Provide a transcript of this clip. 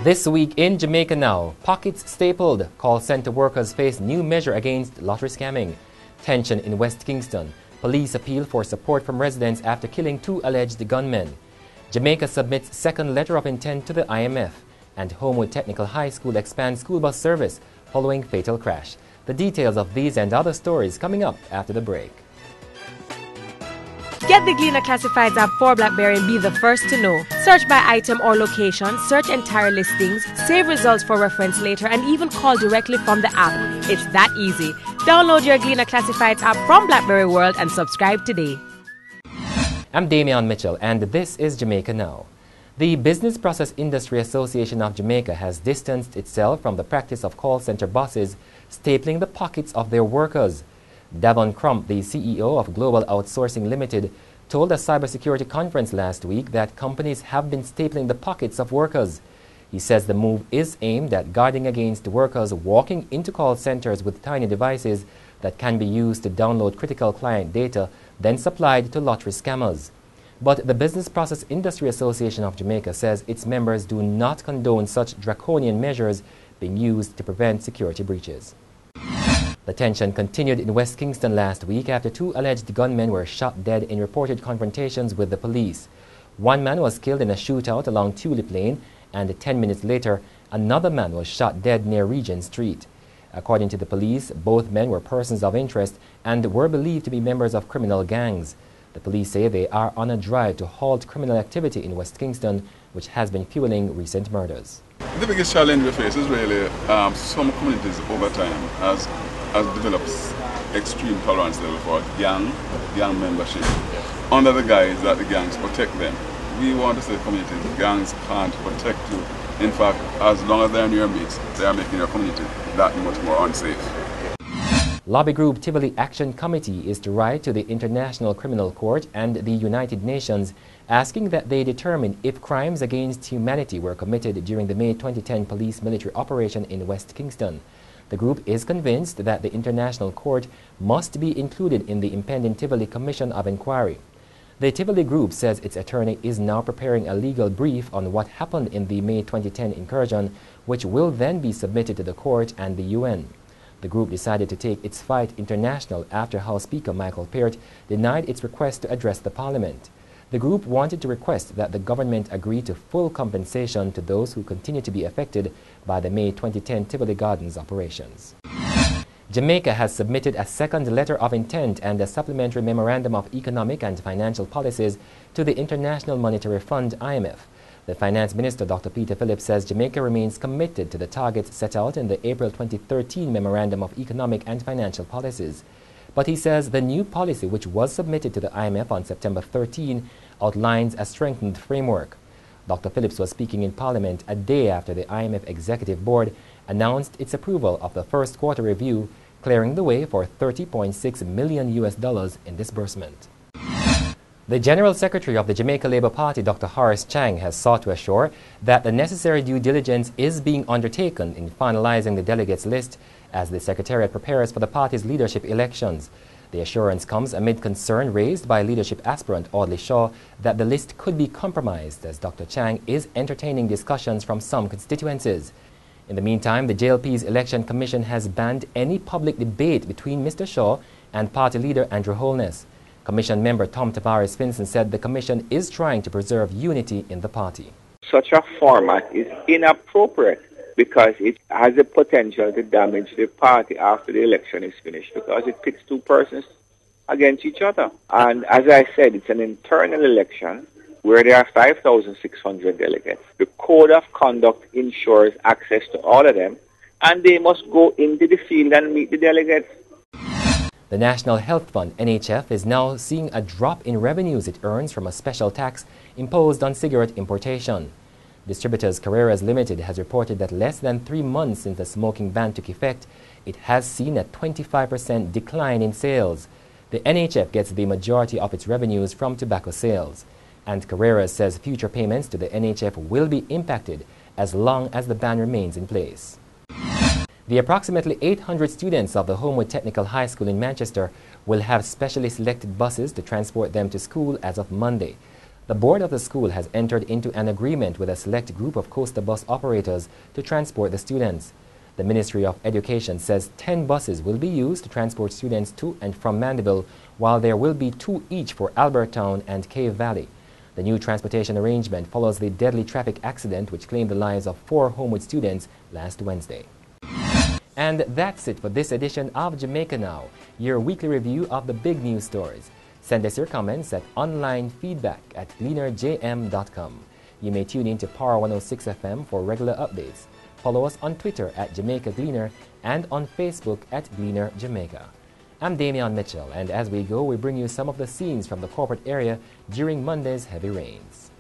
This week in Jamaica Now, pockets stapled, call center workers face new measure against lottery scamming. Tension in West Kingston, police appeal for support from residents after killing 2 alleged gunmen. Jamaica submits second letter of intent to the IMF, and Holmwood Technical High School expands school bus service following fatal crash. The details of these and other stories coming up after the break. Get the Gleaner Classifieds app for BlackBerry and be the first to know. Search by item or location, search entire listings, save results for reference later, and even call directly from the app. It's that easy. Download your Gleaner Classifieds app from BlackBerry World and subscribe today. I'm Damian Mitchell, and this is Jamaica Now. The Business Process Industry Association of Jamaica has distanced itself from the practice of call center bosses stapling the pockets of their workers. Davon Crump, the CEO of Global Outsourcing Limited, told a cybersecurity conference last week that companies have been stapling the pockets of workers. He says the move is aimed at guarding against workers walking into call centers with tiny devices that can be used to download critical client data, then supplied to lottery scammers. But the Business Process Industry Association of Jamaica says its members do not condone such draconian measures being used to prevent security breaches. The tension continued in West Kingston last week after 2 alleged gunmen were shot dead in reported confrontations with the police. One man was killed in a shootout along Tulip Lane, and 10 minutes later, another man was shot dead near Regent Street. According to the police, both men were persons of interest and were believed to be members of criminal gangs. The police say they are on a drive to halt criminal activity in West Kingston, which has been fueling recent murders. The biggest challenge we face is really some communities over time has developed extreme tolerance level for gang membership under the guise that the gangs protect them. We want to say communities, gangs can't protect you. In fact, as long as they're in your midst, they are making your community that much more unsafe. Lobby group Tivoli Action Committee is to write to the International Criminal Court and the United Nations asking that they determine if crimes against humanity were committed during the May 2010 police military operation in West Kingston. The group is convinced that the International Court must be included in the impending Tivoli Commission of Inquiry. The Tivoli group says its attorney is now preparing a legal brief on what happened in the May 2010 incursion, which will then be submitted to the court and the UN. The group decided to take its fight international after House Speaker Michael Peart denied its request to address the Parliament. The group wanted to request that the government agree to full compensation to those who continue to be affected by the May 2010 Tivoli Gardens operations. Jamaica has submitted a second letter of intent and a supplementary memorandum of economic and financial policies to the International Monetary Fund, IMF. The Finance Minister, Dr. Peter Phillips, says Jamaica remains committed to the targets set out in the April 2013 Memorandum of Economic and Financial Policies. But he says the new policy, which was submitted to the IMF on September 13, outlines a strengthened framework. Dr. Phillips was speaking in Parliament a day after the IMF Executive Board announced its approval of the first quarter review, clearing the way for $30.6 million in disbursement. The General Secretary of the Jamaica Labour Party, Dr. Horace Chang, has sought to assure that the necessary due diligence is being undertaken in finalizing the delegates list as the Secretariat prepares for the party's leadership elections. The assurance comes amid concern raised by leadership aspirant Audley Shaw that the list could be compromised, as Dr. Chang is entertaining discussions from some constituencies. In the meantime, the JLP's Election Commission has banned any public debate between Mr. Shaw and party leader Andrew Holness. Commission member Tom Tavares Finson said the Commission is trying to preserve unity in the party. Such a format is inappropriate because it has the potential to damage the party after the election is finished, because it pits 2 persons against each other. And as I said, it's an internal election where there are 5,600 delegates. The Code of Conduct ensures access to all of them, and they must go into the field and meet the delegates. The National Health Fund, NHF, is now seeing a drop in revenues it earns from a special tax imposed on cigarette importation. Distributors Carreras Limited has reported that less than 3 months since the smoking ban took effect, it has seen a 25% decline in sales. The NHF gets the majority of its revenues from tobacco sales, and Carreras says future payments to the NHF will be impacted as long as the ban remains in place. The approximately 800 students of the Holmwood Technical High School in Manchester will have specially selected buses to transport them to school as of Monday. The board of the school has entered into an agreement with a select group of coaster bus operators to transport the students. The Ministry of Education says 10 buses will be used to transport students to and from Mandeville, while there will be 2 each for Albertown and Cave Valley. The new transportation arrangement follows the deadly traffic accident which claimed the lives of 4 Holmwood students last Wednesday. And that's it for this edition of Jamaica Now, your weekly review of the big news stories. Send us your comments at onlinefeedback@gleanerjm.com. You may tune in to Power 106 FM for regular updates. Follow us on Twitter at Jamaica Gleaner and on Facebook at Gleaner Jamaica. I'm Damian Mitchell, and as we go, we bring you some of the scenes from the corporate area during Monday's heavy rains.